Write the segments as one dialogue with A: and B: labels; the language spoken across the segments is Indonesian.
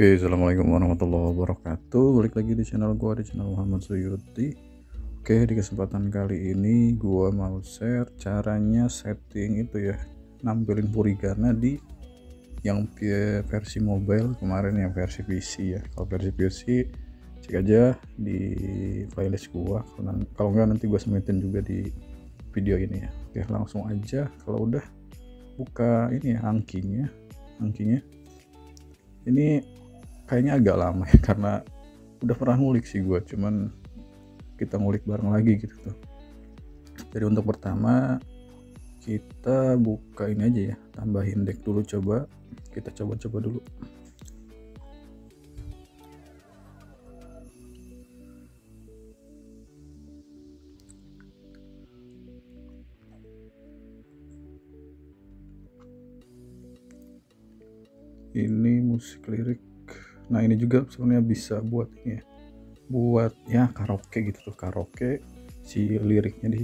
A: Oke, assalamualaikum warahmatullahi wabarakatuh. Balik lagi di channel gua, di channel Muhammad Suyuti. Oke, di kesempatan kali ini gua mau share caranya setting itu ya, nampilin Furigana di yang versi mobile, kemarin yang versi PC ya. Kalau versi PC cek aja di playlist gua. Kalau enggak nanti gua semetin juga di video ini ya. Oke, langsung aja. Kalau udah buka ini ya, angkingnya. Ini kayaknya agak lama ya, karena udah pernah ngulik sih gue, cuman kita ngulik bareng lagi gitu tuh. Jadi untuk pertama kita buka ini aja ya, tambahin deck dulu, kita coba dulu. Ini musik lirik. Nah ini juga sebenarnya bisa buat ini ya, buat ya karaoke gitu tuh, karaoke si liriknya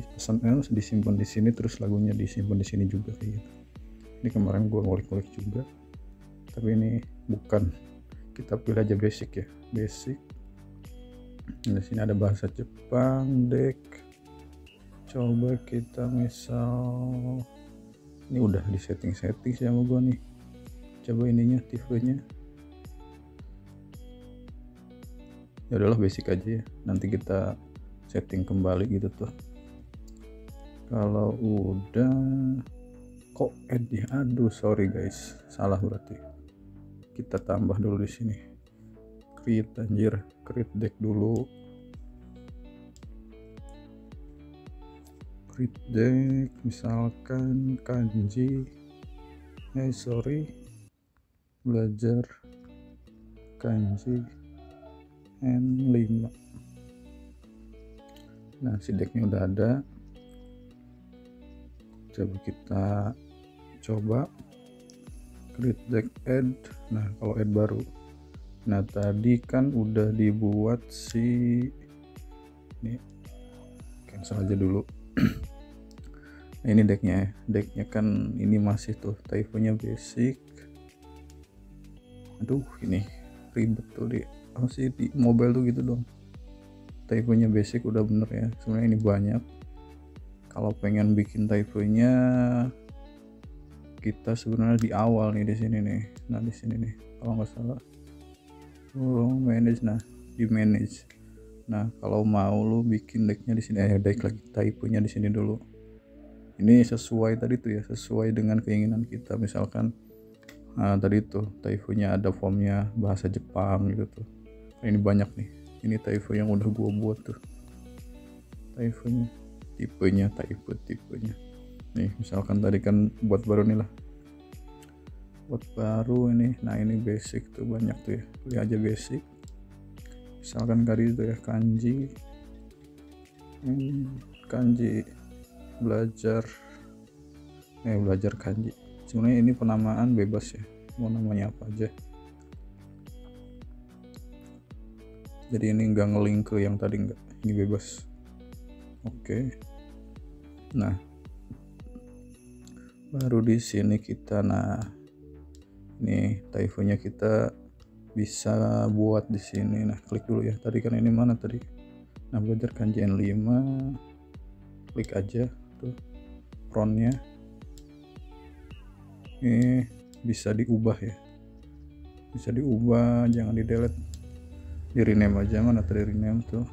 A: disimpan di sini, terus lagunya disimpan di sini juga kayak gitu. Ini kemarin gua ngulik-ngulik juga, tapi ini bukan, kita pilih aja basic ya, basic. Di sini ada bahasa Jepang, deck. Coba kita misal ini udah di setting sih sama gua nih. Coba ininya, tipenya. Ya udahlah basic aja ya, nanti kita setting kembali gitu tuh. Kalau udah kok add ya, aduh sorry guys, salah berarti. Kita tambah dulu di sini, create deck dulu, create deck misalkan kanji belajar kanji N5. Nah si decknya udah ada, coba kita create deck add. Nah kalau add baru, nah tadi kan udah dibuat si ini, cancel aja dulu. Nah ini decknya kan ini masih tuh typonya basic. Aduh ini ribet tuh masih di mobile tuh gitu dong, typonya basic udah bener ya. Sebenarnya ini banyak, kalau pengen bikin typonya kita sebenarnya di awal nih, di sini nih. Nah di sini nih kalau nggak salah, manage. Nah di manage, nah kalau mau lu bikin decknya di sini, deck lagi typonya di sini dulu. Ini sesuai tadi tuh ya, sesuai dengan keinginan kita. Misalkan tadi tuh typonya ada formnya bahasa Jepang gitu tuh. Nah, ini banyak nih, ini typo yang udah gua buat tuh, typonya, tipenya nih. Misalkan tadi kan buat baru nih lah, buat baru ini. Nah ini basic tuh banyak tuh ya, pilih aja basic. Misalkan tadi itu ya kanji belajar kanji. Sebenarnya ini penamaan bebas ya, mau namanya apa aja. Jadi ini enggak ngelink ke yang tadi, enggak, ini bebas. Oke. Nah baru di sini kita, nah ini typonya kita bisa buat di sini. Nah klik dulu ya, tadi kan ini mana tadi, nah belajar kanji N5, klik aja tuh frontnya. Ini bisa diubah ya, bisa diubah, jangan di delete, di rename aja. Mana tadi rename tuh,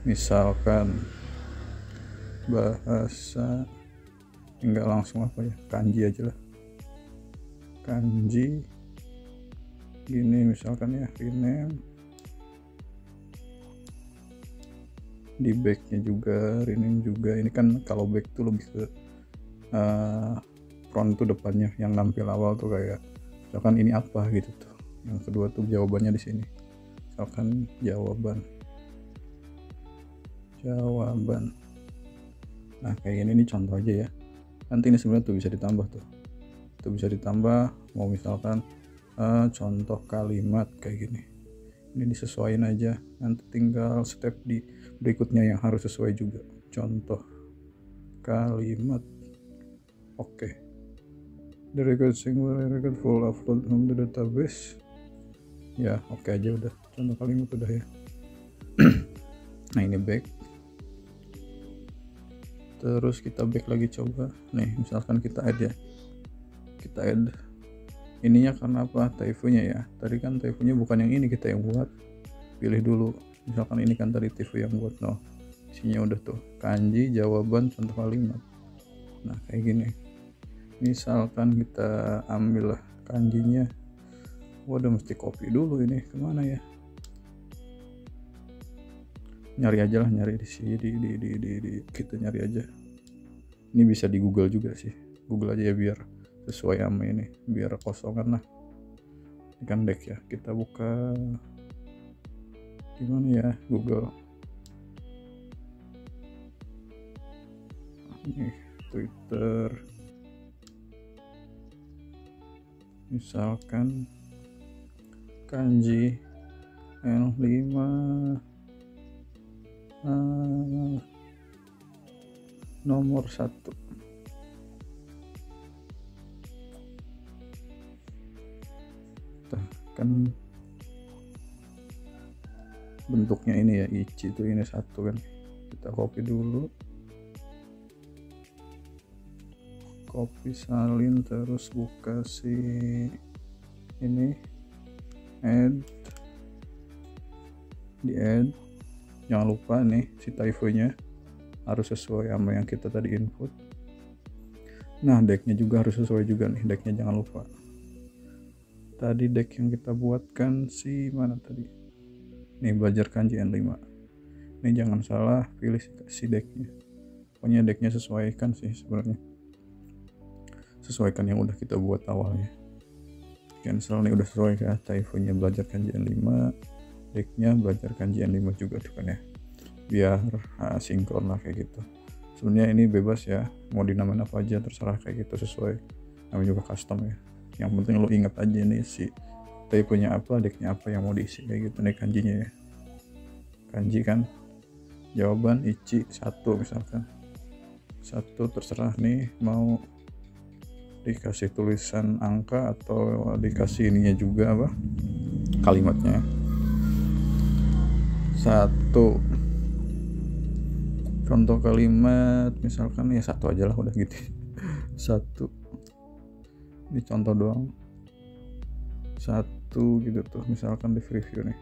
A: misalkan bahasa, enggak langsung apa ya, kanji aja lah, kanji gini misalkan ya, rename. Di backnya juga rename juga. Ini kan kalau back tuh lebih ke front tuh depannya, yang nampil awal tuh kayak misalkan ini apa gitu tuh, yang kedua tuh jawabannya di sini, misalkan jawaban. Nah kayak gini nih contoh aja ya. Nanti ini sebenarnya tuh bisa ditambah, mau misalkan contoh kalimat kayak gini, ini disesuaikan aja, nanti tinggal step di berikutnya yang harus sesuai juga, contoh kalimat. Oke. The record single record full upload from the database. Ya oke aja udah, contoh kalimat udah ya. Nah ini back, terus kita back lagi, coba nih misalkan kita add ya, kita add ininya karena apa, typo-nya ya. Tadi kan typo-nya bukan yang ini kita yang buat, pilih dulu misalkan ini kan tadi typo yang buat. No, isinya udah tuh kanji, jawaban, contoh kalimat. Nah kayak gini, misalkan kita ambil lah kanjinya. Waduh mesti copy dulu, ini kemana ya, nyari aja lah, nyari di sini di kita nyari aja. Ini bisa di Google juga sih, Google aja ya biar sesuai sama ini, biar kosongan lah. Ini kan deck ya, kita buka gimana ya, Google ini, Twitter misalkan kanji N5 nomor 1. Kan bentuknya ini ya, ichi itu ini 1 kan, kita copy dulu, copy salin, terus buka si ini, add, di add. Jangan lupa nih si typo-nya harus sesuai sama yang kita tadi input. Nah decknya juga harus sesuai juga nih, decknya jangan lupa. Tadi deck yang kita buatkan si mana tadi nih, belajar kanji N5. Ini jangan salah pilih si decknya, pokoknya decknya sesuaikan sih sebenarnya, sesuaikan yang udah kita buat awalnya. Cancel nih, udah sesuai ya, typo-nya belajar kanji N5, decknya belajar kanji N5 juga tuh kan ya, biar sinkron lah kayak gitu. Sebenarnya ini bebas ya, mau dinamain apa aja terserah kayak gitu, sesuai, namanya juga custom ya. Yang penting lo ingat aja nih si typo-nya apa, decknya apa yang mau diisi kayak gitu nih kanjinya ya. Kanji kan jawaban ichi 1 misalkan 1, terserah nih mau dikasih tulisan angka atau dikasih ininya juga apa kalimatnya 1. Contoh kalimat misalkan ya 1 aja lah udah gitu. 1 ini contoh doang, 1 gitu tuh misalkan di preview nih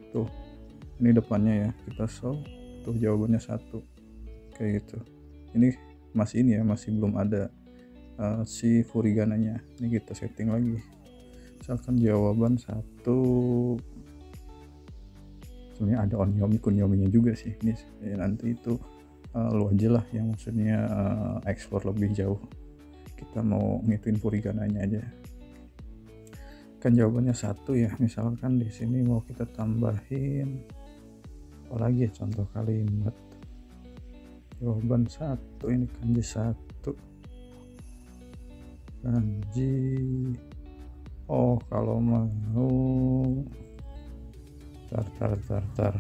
A: tuh, ini depannya ya, kita show tuh jawabannya 1 kayak gitu. Ini masih ini ya, masih belum ada si furigananya. Ini kita setting lagi, misalkan jawaban 1. Sebenarnya ada onyomi kunyominya juga sih ini ya, nanti itu lu aja lah yang maksudnya explore lebih jauh, kita mau ngituin furigananya aja. Kan jawabannya 1 ya, misalkan di sini mau kita tambahin apalagi ya, contoh kalimat jawaban 1 ini kanji 1 kanji, oh kalau mau tar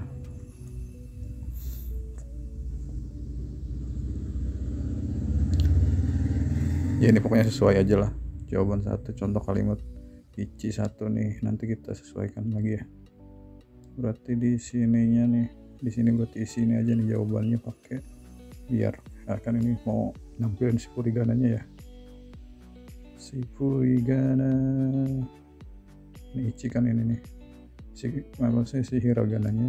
A: ya, ini pokoknya sesuai aja lah, jawaban 1 contoh kalimat ichi 1 nih, nanti kita sesuaikan lagi ya. Berarti di sininya nih, di sini berarti isi ini aja nih jawabannya pakai, biar kan ini mau nampilin si furigananya ya, si furigana ini ichi kan, ini nih si hiragananya.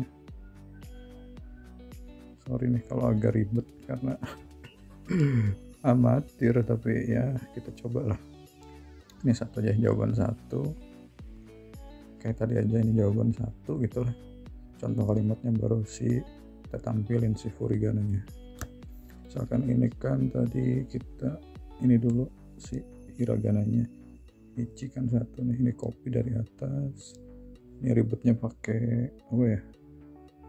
A: Sorry nih kalau agak ribet karena amatir, tapi ya kita coba lah. Ini 1 aja, jawaban 1 kayak tadi aja, ini jawaban 1 gitu lah, contoh kalimatnya baru si kita tampilin si furigananya. Misalkan ini kan tadi kita ini dulu si hiragananya ichi kan 1 nih, ini copy dari atas. Ini ribetnya pakai apa ya,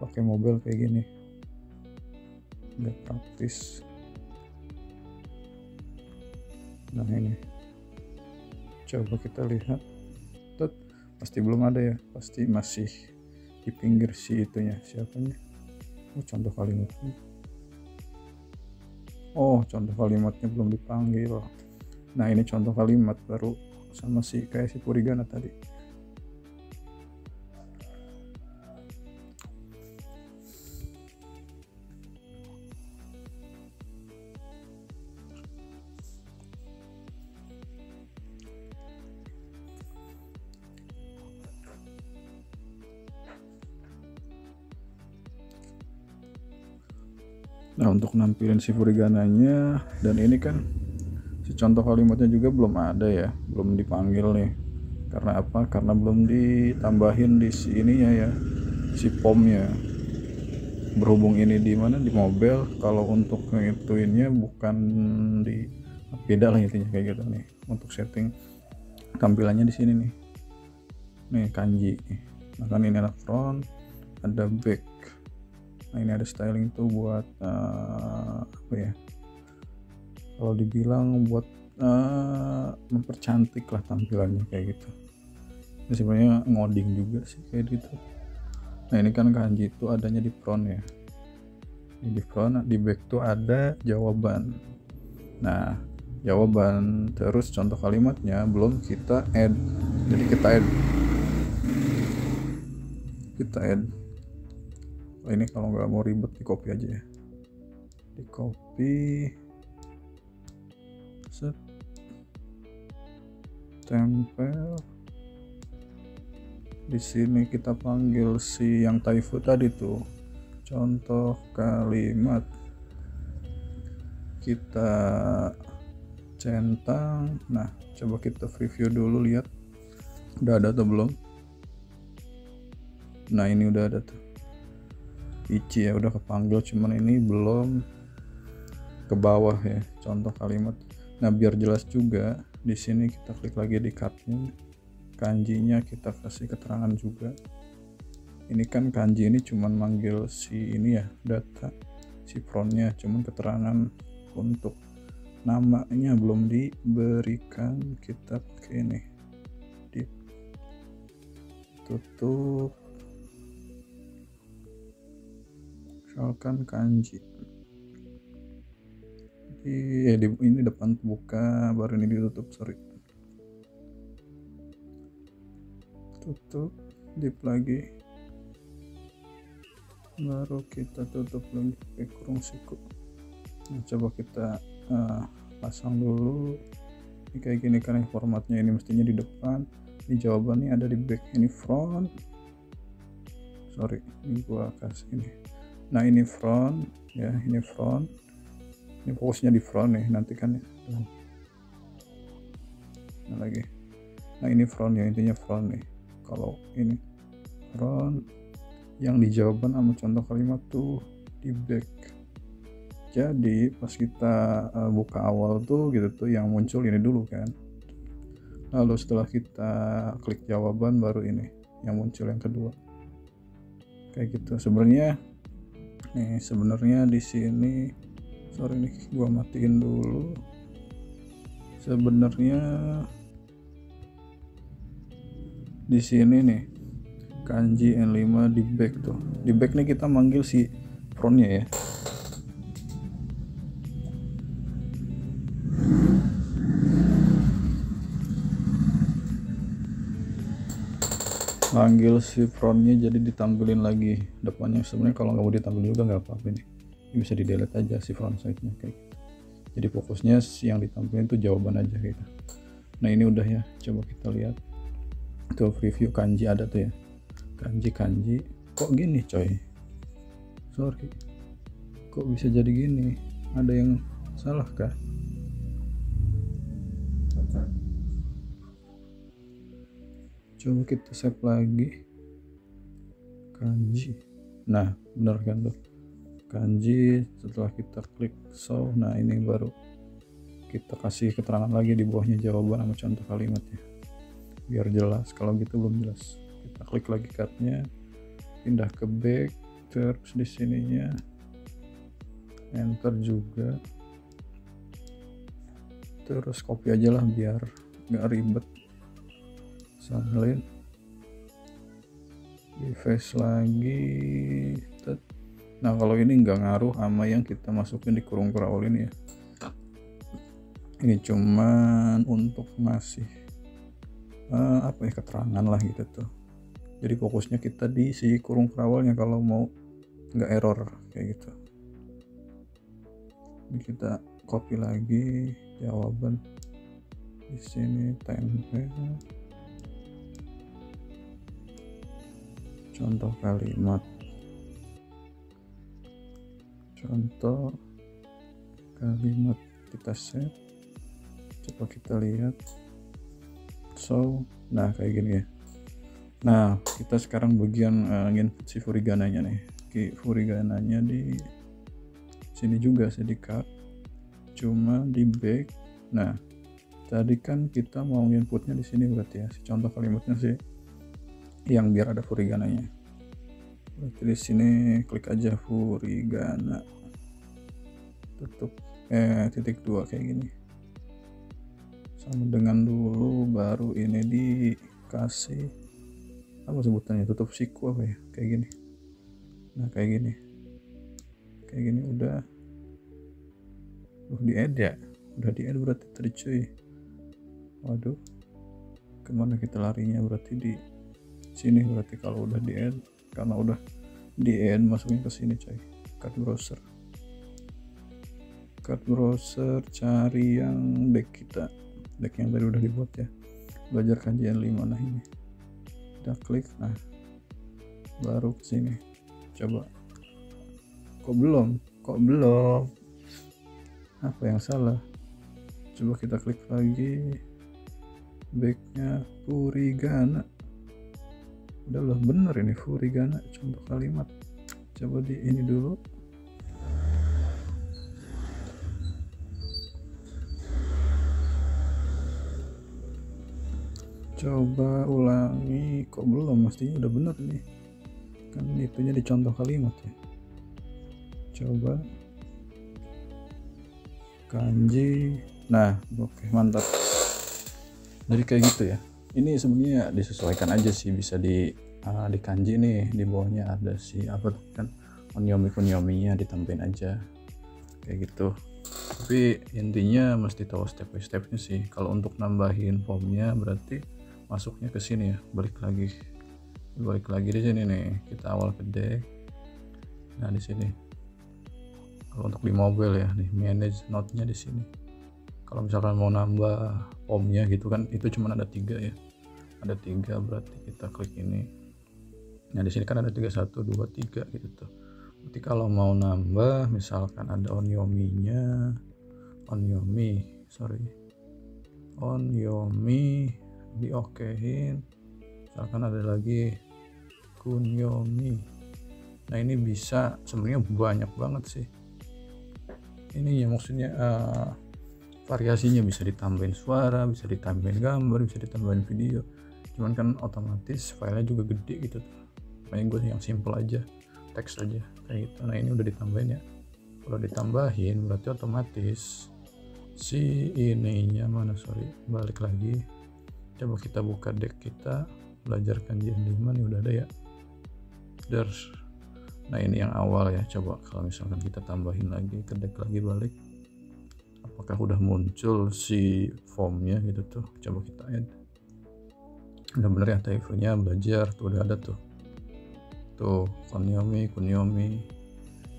A: pakai mobile kayak gini nggak praktis. Nah ini coba kita lihat, pasti belum ada ya, pasti masih di pinggir si itunya, siapanya, contoh kalimatnya, contoh kalimatnya belum dipanggil. Nah ini contoh kalimat baru sama kayak si Furigana tadi. Nah, untuk nampilin si Furigananya, dan ini kan si contoh kalimatnya juga belum ada ya, belum dipanggil nih. Karena apa? Karena belum ditambahin di si ininya ya, si pomnya. Berhubung ini di mana, di mobile, kalau untuk ngituinnya bukan di, beda lah intinya kayak gitu nih. Untuk setting tampilannya di sini nih. Nih kanji nih. Nah kan ini ada front, ada back. Nah ini ada styling tuh buat apa ya, kalau dibilang buat mempercantik lah tampilannya kayak gitu. Ini sebenarnya ngoding juga sih kayak gitu. Nah ini kan kanji itu adanya di front ya, ini di front, di back tuh ada jawaban. Nah jawaban terus contoh kalimatnya belum kita add, jadi kita add. Ini kalau nggak mau ribet di copy aja ya, di copy, set, tempel. Di sini kita panggil si yang Taifu tadi tuh, contoh kalimat, kita centang. Nah coba kita preview dulu, lihat udah ada atau belum. Nah ini udah ada tuh, Ichi ya udah kepanggil, cuman ini belum ke bawah ya contoh kalimat. Nah biar jelas juga di sini kita klik lagi di cardnya, kanjinya kita kasih keterangan juga. Ini kan kanji ini cuman manggil si ini ya, data si frontnya, cuman keterangan untuk namanya belum diberikan. Kita pakai ini, ditutup misalkan kanji ini depan buka, baru ini ditutup, tutup, dip lagi, baru kita tutup lagi pakai kurung siku. Nah, coba kita pasang dulu. Ini kayak gini kan formatnya, ini mestinya di depan, ini jawabannya ada di back, ini front, ini gua kasih ini. Nah ini front ya, ini front, ini fokusnya di front nih nanti kan ya. Nah lagi, nah ini front ya, intinya front nih. Kalau ini front, yang di jawaban sama contoh kalimat tuh di back. Jadi pas kita buka awal tuh gitu tuh yang muncul ini dulu kan, lalu setelah kita klik jawaban baru ini yang muncul yang kedua, kayak gitu. Sebenarnya di sini, nih gua matiin dulu. Sebenarnya di sini nih kanji N5 di back tuh, di back nih kita manggil si frontnya ya. Panggil si frontnya, jadi ditampilin lagi depannya. Sebenarnya kalau nggak mau ditampilin juga nggak apa-apa, ini bisa di delete aja si front side nya kayak gitu. Jadi fokusnya yang ditampilin tuh jawaban aja gitu. Nah ini udah ya, coba kita lihat tuh preview kanji ada tuh ya, kanji kok gini coy, kok bisa jadi gini, ada yang salah kah? Coba kita save lagi kanji. Nah bener kan tuh kanji, setelah kita klik show. Nah ini baru kita kasih keterangan lagi di bawahnya jawaban sama contoh kalimatnya biar jelas. Kalau gitu belum jelas, kita klik lagi cardnya, pindah ke back, terus di sininya enter juga, terus copy aja lah biar nggak ribet. Salin di face lagi. Nah kalau ini nggak ngaruh sama yang kita masukin di kurung crawl ini ya, ini cuman untuk ngasih apa ya, keterangan lah gitu tuh. Jadi fokusnya kita di si kurung kerawalnya kalau mau nggak error kayak gitu. Ini kita copy lagi jawaban di sini, tempel contoh kalimat, kita save, coba kita lihat. Nah kayak gini ya. Nah kita sekarang bagian input si furigananya nih. Furigananya di sini juga saya di-cut, cuma di back. Nah tadi kan kita mau inputnya di sini berarti ya, si contoh kalimatnya sih yang biar ada furigananya. Berarti di sini klik aja furigana, tutup titik 2 kayak gini. Sama dengan dulu, baru ini dikasih apa sebutannya, tutup siku apa ya, kayak gini. Nah kayak gini udah di add ya, udah di add berarti tadi cuy. Waduh, kemana kita larinya? Berarti di sini berarti kalau udah di add, karena udah di add masukin ke sini coy. Cut browser, cari yang deck yang tadi udah dibuat ya, belajar kajian 5. Nah ini kita klik, nah baru kesini. Coba kok belum apa yang salah? Coba kita klik lagi, backnya furigana, udahlah bener ini furigana contoh kalimat. Coba di ini dulu, coba ulangi. Kok belum? Mestinya udah bener nih kan, itunya di contoh kalimat ya. Coba kanji, nah oke mantap. Jadi kayak gitu ya. Ini sebenarnya disesuaikan aja sih, bisa di kanji nih, di bawahnya ada si apa kan, kunyomi-nya ditambahin aja kayak gitu. Tapi intinya mesti tahu step by stepnya sih. Kalau untuk nambahin formnya berarti masuknya ke sini ya, balik lagi di sini nih, kita awal ke deck. Nah di sini kalau untuk di mobile ya nih, manage node-nya di sini. Kalau misalkan mau nambah formnya gitu kan, itu cuma ada 3 ya, ada 3 berarti kita klik ini. Nah di sini kan ada 3, 1, 2, 3 gitu tuh. Berarti kalau mau nambah misalkan ada onyomi diokehin, misalkan ada lagi kunyomi. Nah ini bisa sebenarnya banyak banget sih ini ya, maksudnya variasinya bisa ditambahin suara, bisa ditambahin gambar, bisa ditambahin video. Cuman kan otomatis filenya juga gede gitu tuh. Makanya gue yang simple aja, teks aja kayak gitu. Nah ini udah ditambahin ya. Kalau ditambahin berarti otomatis si ininya balik lagi. Coba kita buka deck kita, belajar kajian 5 nih, udah ada ya. Nah ini yang awal ya. Coba kalau misalkan kita tambahin lagi ke deck lagi, balik, apakah udah muncul si formnya gitu tuh. Coba kita add, udah bener ya, typo-nya belajar tuh udah ada tuh kunyomi.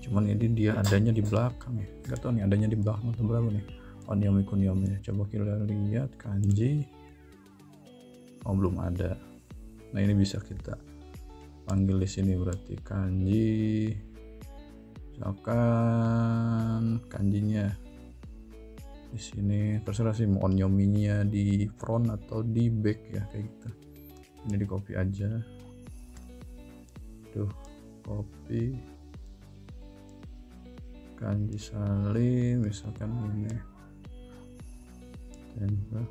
A: Cuman ini dia adanya di belakang ya, nggak tahu nih adanya di belakang atau berapa nih kunyomi. Coba kita lihat kanji, belum ada. Nah ini bisa kita panggil di sini, berarti kanji, misalkan kanjinya di sini terserah sih, mau onyominya di front atau di back ya kayak gitu. Ini di copy aja tuh, copy kanji salim misalkan ini, tempel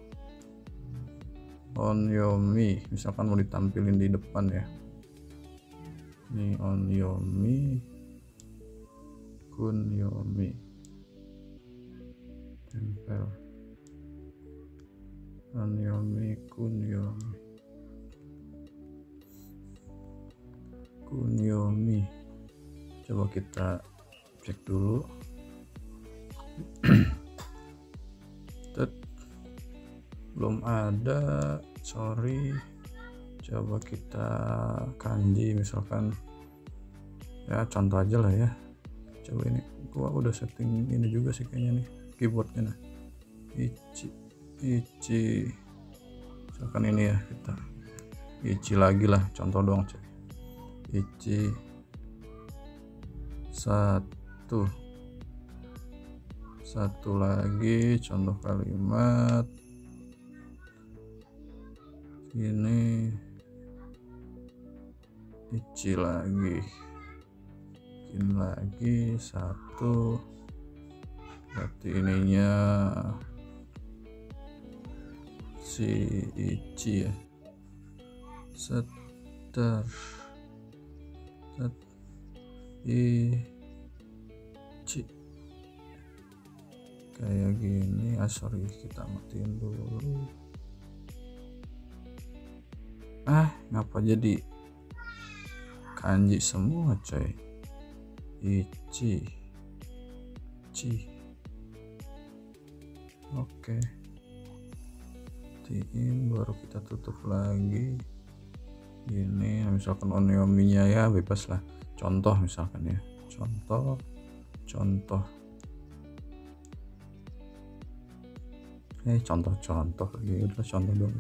A: onyomi misalkan mau ditampilin di depan ya. Ini onyomi kunyomi, tempel onyomi kunyomi. Coba kita cek dulu. belum ada, sorry. Coba kita kanji misalkan, ya contoh aja lah ya. Coba ini gua udah setting ini juga sih kayaknya nih keyboardnya. Nah, ichi misalkan ini ya, kita ichi lagi lah, contoh doang coy. Ichi satu lagi contoh kalimat ini, ichi lagi, ini lagi satu, berarti ininya si ichi ya, ichi kayak gini. Sorry, kita matiin dulu. Ngapa jadi kanji semua coy? Ichi oke, matiin, baru kita tutup lagi ini. Misalkan onyominya ya bebas lah, contoh misalkan ya, contoh contoh ya udah contoh dong,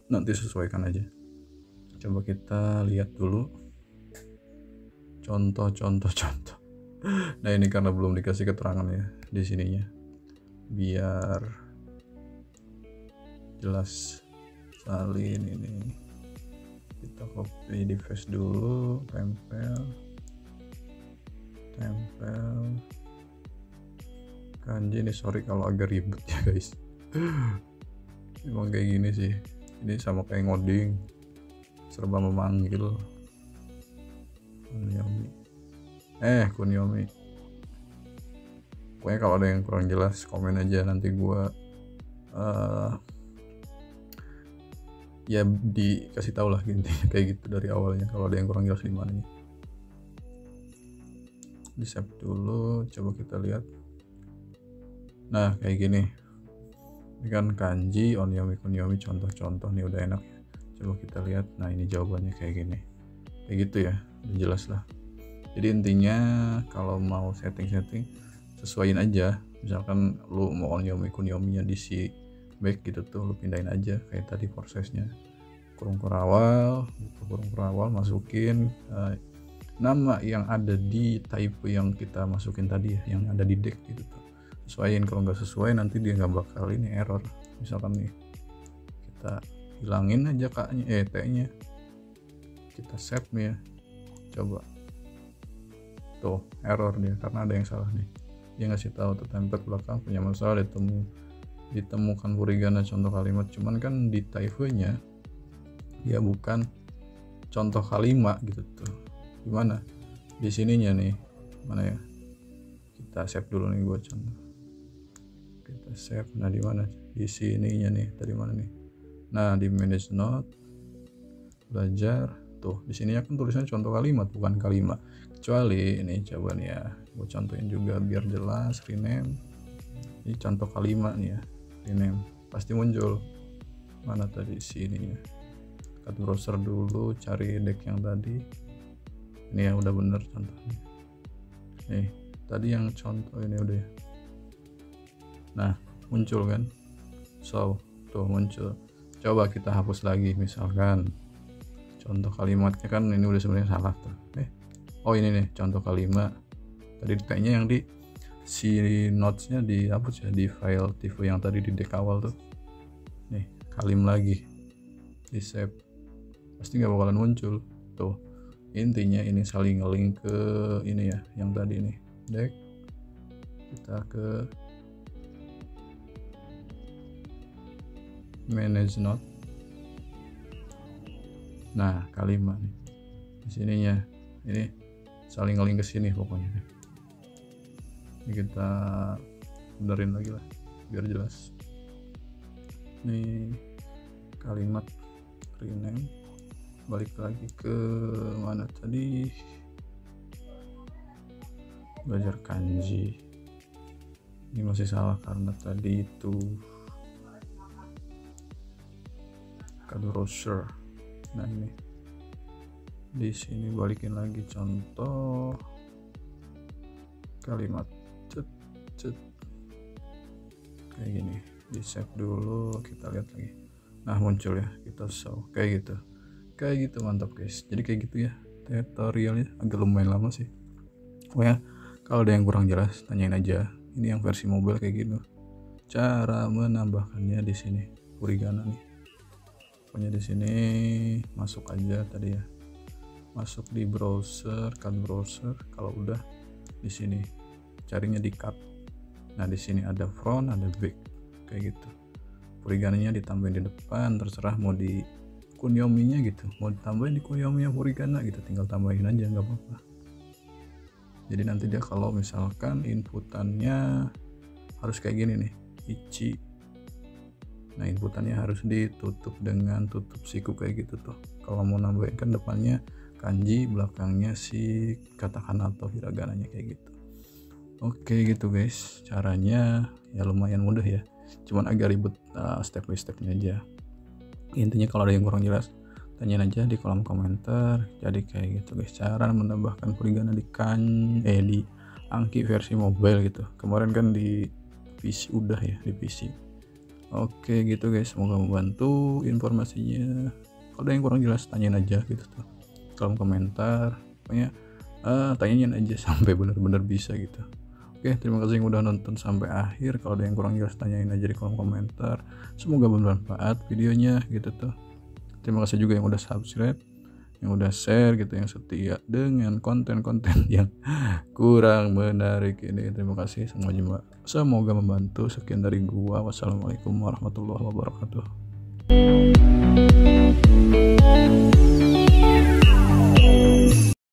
A: nanti sesuaikan aja. Coba kita lihat dulu contoh. Nah ini karena belum dikasih keterangan ya di sininya, biar jelas. Salin ini kita copy di face dulu, tempel kanji. Ini sorry kalau agak ribet ya guys, emang kayak gini sih, ini sama kayak ngoding, serba memanggil. Kunyomi. Pokoknya kalau ada yang kurang jelas komen aja, nanti gua ya dikasih tahu lah intinya kayak gitu dari awalnya kalau ada yang kurang jelas di mananya. Di save dulu, coba kita lihat. Nah kayak gini, ini kan kanji, onyomi, kunyomi, contoh nih udah enak ya. Coba kita lihat. Nah ini jawabannya kayak gini, kayak gitu ya, udah jelas lah. Jadi intinya kalau mau setting sesuaiin aja. Misalkan lu mau onyomi kunyominya di si back gitu tuh, lu pindahin aja kayak tadi prosesnya. Kurung awal, masukin nama yang ada di type yang kita masukin tadi ya, yang ada di deck gitu tuh. Sesuaiin, kalau nggak sesuai nanti dia nggak bakal ini error. Misalkan nih kita hilangin aja t-nya, kita save nih ya, coba tuh error dia karena ada yang salah nih. Dia ngasih tahu tuh template belakang punya masalah, ditemukan furigana contoh kalimat, cuman kan di type-nya dia bukan contoh kalimat gitu tuh. Gimana di sininya nih, mana ya, kita save dulu nih, gua contoh, kita save. Nah di mana di sininya nih, tadi mana nih, nah di manage note belajar tuh, di sini kan tulisannya contoh kalimat bukan kalimat. Kecuali ini coba nih ya, gue contohin juga biar jelas. Rename, ini contoh kalimat nih ya, rename pasti muncul. Mana tadi sini ya, cut browser dulu, cari deck yang tadi ini ya, udah bener contohnya nih. Tadi yang contoh ini udah ya, nah muncul kan, so tuh muncul. Coba kita hapus lagi, misalkan contoh kalimatnya kan ini udah sebenarnya salah tuh. Oh ini nih contoh kalimat tadi, kayaknya yang di si notesnya dihapus ya, di file tifu yang tadi di deck awal tuh. Nih kalim lagi, di save, pasti nggak bakalan muncul tuh. Intinya ini saling nge-link ke ini ya, yang tadi nih deck. Kita ke manage note, nah kalimat nih di sininya, ini saling nge-link ke sini pokoknya. Ini kita benerin lagi lah biar jelas. Nih kalimat rename, balik lagi ke mana tadi, belajar kanji, Ini masih salah karena tadi itu browser. Nah ini di sini balikin lagi contoh kalimat cet kayak gini, di save dulu, kita lihat lagi. Nah muncul ya, kita show kayak gitu mantap guys. Jadi kayak gitu ya tutorialnya, agak lumayan lama sih. Oh ya, kalau ada yang kurang jelas tanyain aja. Ini yang versi mobile kayak gitu. Cara menambahkannya di sini Furigana nih. Pokoknya di sini masuk aja tadi ya. Masuk di browser, browser. Kalau udah di sini carinya di cut. Nah, di sini ada front, ada back. Kayak gitu. Furigananya ditambahin di depan, terserah mau di kunyominya gitu. Mau ditambahin di kunyominya Furigana gitu, tinggal tambahin aja nggak apa-apa. Jadi nanti dia kalau misalkan inputannya harus kayak gini nih, ichi. Nah inputannya harus ditutup dengan tutup siku kayak gitu tuh. Kalau mau nambahin kan depannya kanji, belakangnya si katakana atau hiragananya kayak gitu. Oke gitu guys, caranya ya lumayan mudah ya. Cuman agak ribet step by stepnya aja. Intinya kalau ada yang kurang jelas tanyain aja di kolom komentar. Jadi kayak gitu guys, cara menambahkan Furigana di di Anki versi mobile gitu. Kemarin kan di PC udah ya, di PC. Oke gitu guys, semoga membantu informasinya. Kalau ada yang kurang jelas tanyain aja gitu tuh kolom komentar. Pokoknya tanyain aja sampai benar-benar bisa gitu. Oke, terima kasih yang udah nonton sampai akhir. Kalau ada yang kurang jelas tanyain aja di kolom komentar. Semoga bermanfaat videonya gitu tuh. Terima kasih juga yang udah subscribe, yang udah share gitu, yang setia dengan konten-konten yang kurang menarik ini. Terima kasih semuanya. Semoga membantu. Sekian dari gua. Wassalamualaikum warahmatullahi wabarakatuh.